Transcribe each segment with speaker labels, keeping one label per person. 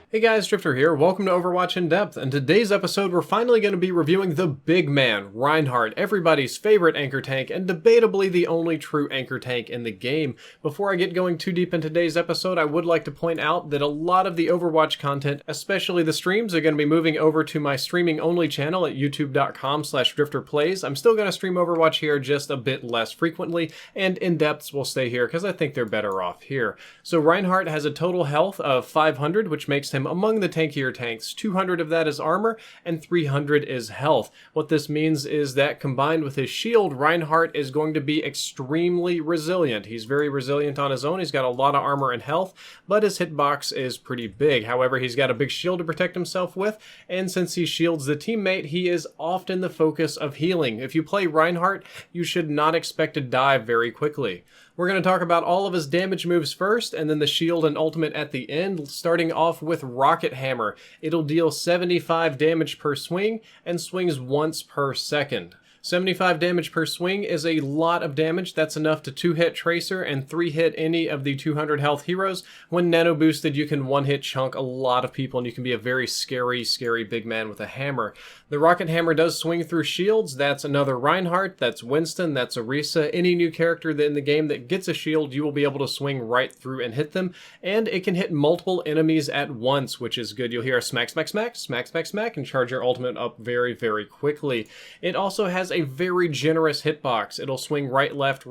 Speaker 1: Hey guys, Drifter here. Welcome to Overwatch In Depth, and today's episode we're finally going to be reviewing the big man, Reinhardt, everybody's favorite anchor tank, and debatably the only true anchor tank in the game. Before I get going too deep in today's episode, I would like to point out that a lot of the Overwatch content, especially the streams, are going to be moving over to my streaming only channel at youtube.com/drifterplays. I'm still going to stream Overwatch here, just a bit less frequently, and In Depths will stay here because I think they're better off here. So Reinhardt has a total health of 500, which makes him among the tankier tanks. 200 of that is armor and 300 is health. What this means is that combined with his shield, Reinhardt is going to be extremely resilient. He's very resilient on his own. He's got a lot of armor and health, but his hitbox is pretty big. However, he's got a big shield to protect himself with, and since he shields the teammate, he is often the focus of healing. If you play Reinhardt, you should not expect to die very quickly. We're going to talk about all of his damage moves first, and then the shield and ultimate at the end, starting off with Rocket Hammer. It'll deal 75 damage per swing, and swings once per second. 75 damage per swing is a lot of damage. That's enough to 2-hit Tracer and 3-hit any of the 200 health heroes. When nano boosted, you can 1-hit chunk a lot of people, and you can be a very scary big man with a hammer. The Rocket Hammer does swing through shields. That's another Reinhardt, that's Winston, that's Orisa. Any new character in the game that gets a shield, you will be able to swing right through and hit them. And it can hit multiple enemies at once, which is good. You'll hear a smack, smack, smack, smack, smack, smack, and charge your ultimate up very quickly. It also has a very generous hitbox. It'll swing right, left,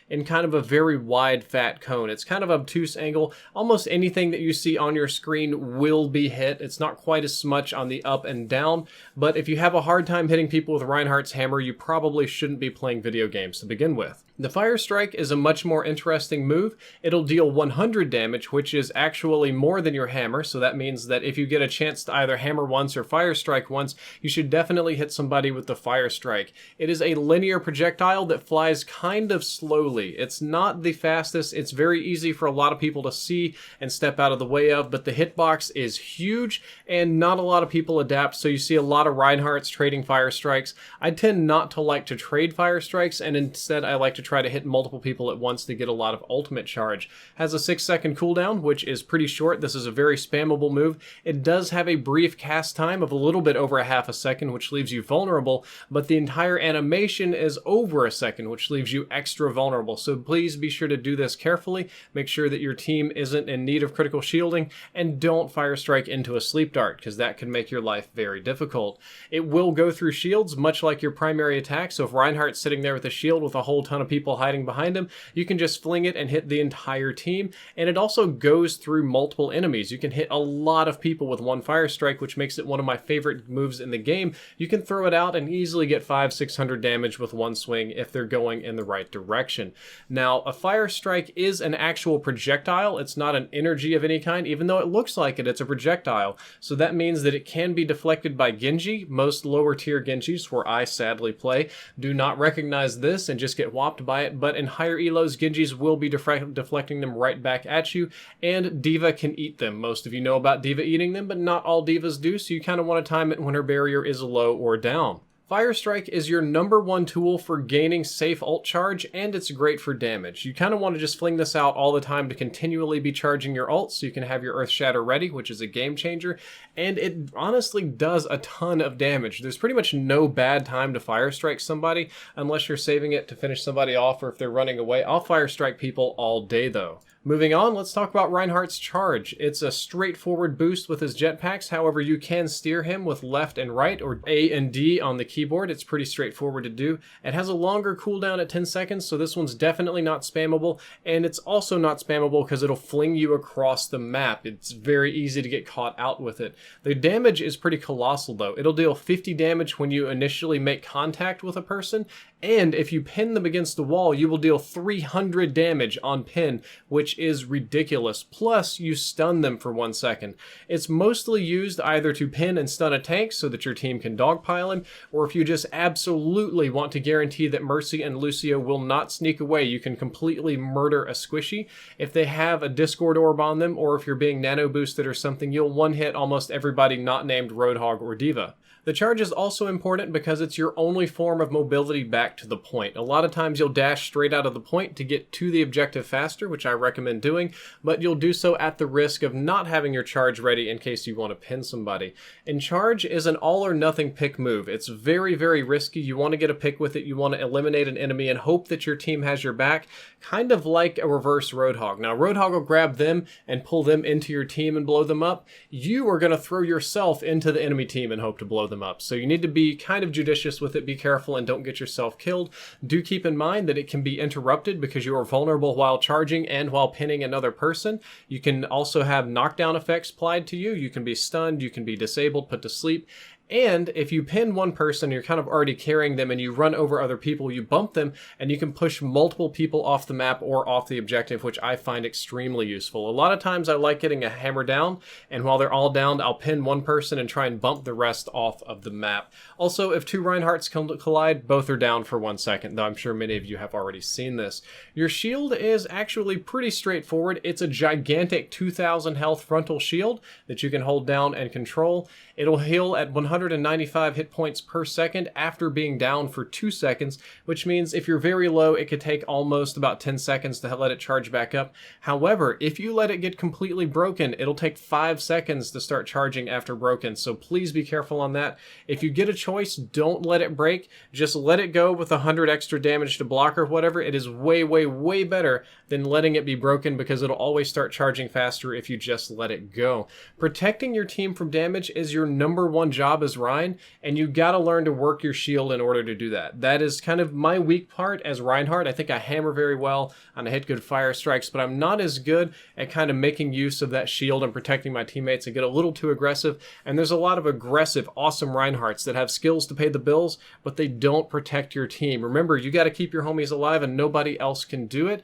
Speaker 1: in kind of a very wide, fat cone. It's kind of an obtuse angle. Almost anything that you see on your screen will be hit. It's not quite as much on the up and down, but if you have a hard time hitting people with Reinhardt's hammer, you probably shouldn't be playing video games to begin with. The Fire Strike is a much more interesting move. It'll deal 100 damage, which is actually more than your hammer, so that means that if you get a chance to either hammer once or Fire Strike once, you should definitely hit somebody with the Fire Strike. It is a linear projectile that flies kind of slowly. It's not the fastest. It's very easy for a lot of people to see and step out of the way of, but the hitbox is huge and not a lot of people adapt, so you see a lot of Reinhardts trading Fire Strikes. I tend not to like to trade Fire Strikes, and instead I like to try to hit multiple people at once to get a lot of ultimate charge. Has a 6-second cooldown, which is pretty short. This is a very spammable move. It does have a brief cast time of a little bit over a half a second, which leaves you vulnerable, but the entire animation is over a second, which leaves you extra vulnerable. So please be sure to do this carefully. Make sure that your team isn't in need of critical shielding, and don't Fire Strike into a sleep dart, because that can make your life very difficult. It will go through shields, much like your primary attack, so if Reinhardt's sitting there with a shield with a whole ton of people hiding behind him, you can just fling it and hit the entire team, and it also goes through multiple enemies. You can hit a lot of people with one Fire Strike, which makes it one of my favorite moves in the game. You can throw it out and easily get 500-600 damage with one swing if they're going in the right direction. Now, a Fire Strike is an actual projectile. It's not an energy of any kind, even though it looks like it. It's a projectile, so that means that it can be deflected by Genji. Most lower tier Genjis, where I sadly play, do not recognize this and just get whopped by it, but in higher elos, Genjis will be deflecting them right back at you, and D.Va can eat them. Most of you know about D.Va eating them, but not all D.Vas do, so you kind of want to time it when her barrier is low or down. Fire Strike is your #1 tool for gaining safe ult charge, and it's great for damage. You kind of want to just fling this out all the time to continually be charging your ult, so you can have your Earth Shatter ready, which is a game changer, and it honestly does a ton of damage. There's pretty much no bad time to Fire Strike somebody, unless you're saving it to finish somebody off or if they're running away. I'll Fire Strike people all day though. Moving on, let's talk about Reinhardt's charge. It's a straightforward boost with his jetpacks. However, you can steer him with left and right, or A and D on the keyboard. It's pretty straightforward to do. It has a longer cooldown at 10 seconds, so this one's definitely not spammable, and it's also not spammable because it'll fling you across the map. It's very easy to get caught out with it. The damage is pretty colossal though. It'll deal 50 damage when you initially make contact with a person, and if you pin them against the wall, you will deal 300 damage on pin, which is ridiculous. Plus, you stun them for 1 second. It's mostly used either to pin and stun a tank so that your team can dogpile him, or if you just absolutely want to guarantee that Mercy and Lucio will not sneak away, you can completely murder a squishy. If they have a Discord orb on them, or if you're being nano boosted or something, you'll one-hit almost everybody not named Roadhog or D.Va. The charge is also important because it's your only form of mobility back to the point. A lot of times you'll dash straight out of the point to get to the objective faster, which I recommend doing, but you'll do so at the risk of not having your charge ready in case you want to pin somebody. And charge is an all or nothing pick move. It's very, very risky. You want to get a pick with it. You want to eliminate an enemy and hope that your team has your back, kind of like a reverse Roadhog. Now, Roadhog will grab them and pull them into your team and blow them up. You are going to throw yourself into the enemy team and hope to blow them up. So you need to be kind of judicious with it. Be careful and don't get yourself killed. Do keep in mind that it can be interrupted because you are vulnerable while charging and while pinning another person. You can also have knockdown effects applied to you. You can be stunned, you can be disabled, put to sleep. And if you pin one person, you're kind of already carrying them and you run over other people, you bump them, and you can push multiple people off the map or off the objective, which I find extremely useful. A lot of times I like getting a hammer down, and while they're all down, I'll pin one person and try and bump the rest off of the map. Also, if two Reinhardts collide, both are down for 1 second, though I'm sure many of you have already seen this. Your shield is actually pretty straightforward. It's a gigantic 2,000 health frontal shield that you can hold down and control. It'll heal at 195 hit points per second after being down for 2 seconds, which means if you're very low, it could take almost about 10 seconds to let it charge back up. However, if you let it get completely broken, it'll take 5 seconds to start charging after broken, so please be careful on that. If you get a choice, don't let it break. Just let it go with 100 extra damage to block or whatever. It is way, way, way better than letting it be broken because it'll always start charging faster if you just let it go. Protecting your team from damage is your #1 job as Rein, and you gotta learn to work your shield in order to do that. That is kind of my weak part as Reinhardt. I think I hammer very well and I hit good fire strikes, but I'm not as good at kind of making use of that shield and protecting my teammates. I get a little too aggressive, and there's a lot of aggressive, awesome Reinhardts that have skills to pay the bills, but they don't protect your team. Remember, you gotta keep your homies alive and nobody else can do it.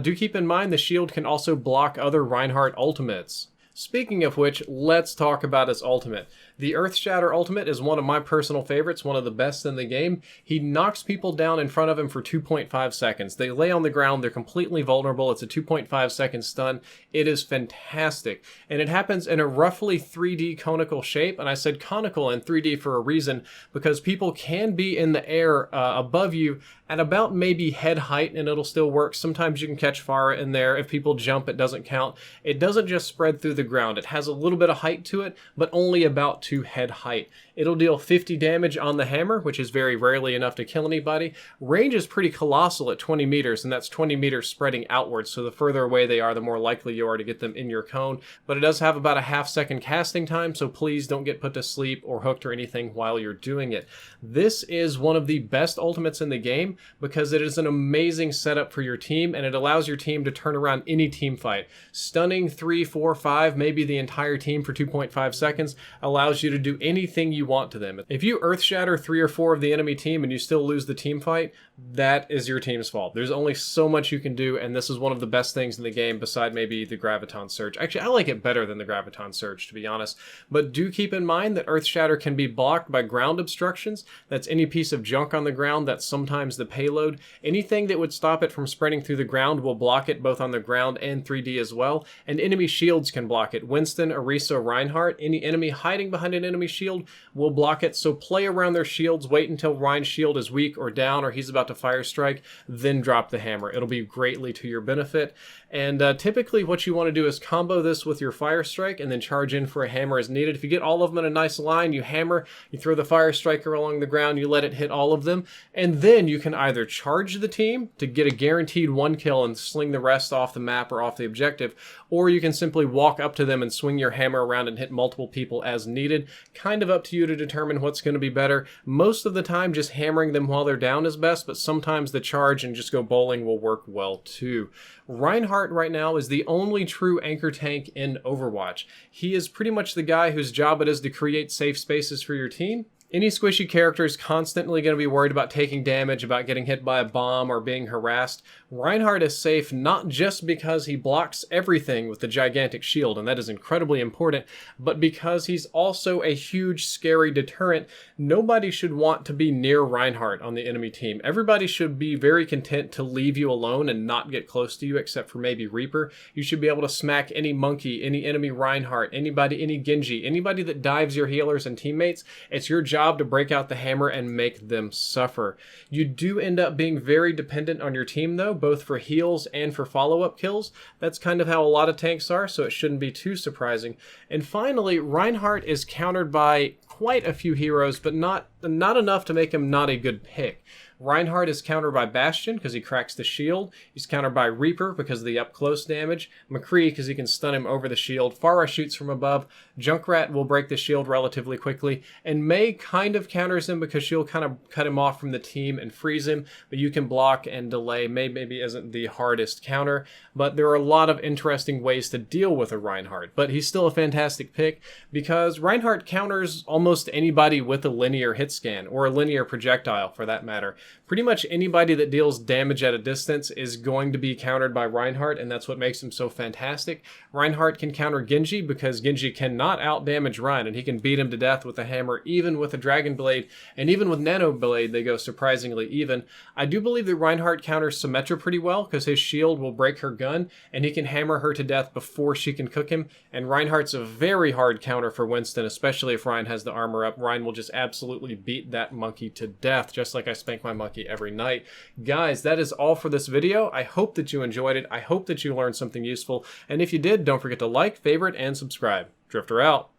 Speaker 1: Do keep in mind the shield can also block other Reinhardt ultimates. Speaking of which, let's talk about his ultimate. The Earth Shatter ultimate is one of my personal favorites, one of the best in the game. He knocks people down in front of him for 2.5 seconds. They lay on the ground, they're completely vulnerable. It's a 2.5 second stun. It is fantastic. And it happens in a roughly 3D conical shape. And I said conical and 3D for a reason, because people can be in the air above you at about maybe head height and it'll still work. Sometimes you can catch fire in there. If people jump, it doesn't count. It doesn't just spread through the ground. It has a little bit of height to it, but only about to head height. It'll deal 50 damage on the hammer, which is very rarely enough to kill anybody. Range is pretty colossal at 20 meters, and that's 20 meters spreading outwards, so the further away they are, the more likely you are to get them in your cone. But it does have about a half-second casting time, so please don't get put to sleep or hooked or anything while you're doing it. This is one of the best ultimates in the game because it is an amazing setup for your team, and it allows your team to turn around any team fight. Stunning 3, 4, 5, maybe the entire team for 2.5 seconds allows you to do anything you want to them. If you earth shatter 3 or 4 of the enemy team and you still lose the team fight, that is your team's fault. There's only so much you can do, and this is one of the best things in the game beside maybe the Graviton Surge. Actually, I like it better than the Graviton Surge, to be honest. But do keep in mind that Earth Shatter can be blocked by ground obstructions. That's any piece of junk on the ground. That's sometimes the payload. Anything that would stop it from spreading through the ground will block it both on the ground and 3D as well. And enemy shields can block it. Winston, Orisa, Reinhardt, any enemy hiding behind an enemy shield will block it. So play around their shields. Wait until Rein's shield is weak or down or he's about to fire strike, then drop the hammer. It'll be greatly to your benefit. And typically what you want to do is combo this with your fire strike and then charge in for a hammer as needed. If you get all of them in a nice line, you hammer, you throw the fire striker along the ground, you let it hit all of them, and then you can either charge the team to get a guaranteed 1 kill and sling the rest off the map or off the objective, or you can simply walk up to them and swing your hammer around and hit multiple people as needed. Kind of up to you to determine what's going to be better. Most of the time just hammering them while they're down is best, but sometimes the charge and just go bowling will work well too. Reinhardt right now is the only true anchor tank in Overwatch. He is pretty much the guy whose job it is to create safe spaces for your team. Any squishy character is constantly going to be worried about taking damage, about getting hit by a bomb or being harassed. Reinhardt is safe not just because he blocks everything with the gigantic shield, and that is incredibly important, but because he's also a huge, scary deterrent. Nobody should want to be near Reinhardt on the enemy team. Everybody should be very content to leave you alone and not get close to you, except for maybe Reaper. You should be able to smack any monkey, any enemy Reinhardt, anybody, any Genji, anybody that dives your healers and teammates. It's your job job to break out the hammer and make them suffer. You do end up being very dependent on your team though, both for heals and for follow-up kills. That's kind of how a lot of tanks are, so it shouldn't be too surprising. And finally, Reinhardt is countered by quite a few heroes, but not enough to make him not a good pick. Reinhardt is countered by Bastion because he cracks the shield. He's countered by Reaper because of the up-close damage. McCree because he can stun him over the shield. Pharah shoots from above. Junkrat will break the shield relatively quickly. And Mei kind of counters him because she'll kind of cut him off from the team and freeze him. But you can block and delay. Mei maybe isn't the hardest counter. But there are a lot of interesting ways to deal with a Reinhardt. But he's still a fantastic pick because Reinhardt counters almost anybody with a linear hit scan. Or a linear projectile for that matter. Pretty much anybody that deals damage at a distance is going to be countered by Reinhardt, and that's what makes him so fantastic. Reinhardt can counter Genji because Genji cannot outdamage Rein, and he can beat him to death with a hammer, even with a Dragon Blade, and even with Nano Blade, they go surprisingly even. I do believe that Reinhardt counters Symmetra pretty well because his shield will break her gun, and he can hammer her to death before she can cook him, and Reinhardt's a very hard counter for Winston, especially if Rein has the armor up. Rein will just absolutely beat that monkey to death, just like I spank my monkey every night. Guys, that is all for this video. I hope that you enjoyed it. I hope that you learned something useful. And if you did, don't forget to like, favorite, and subscribe. Drifter out.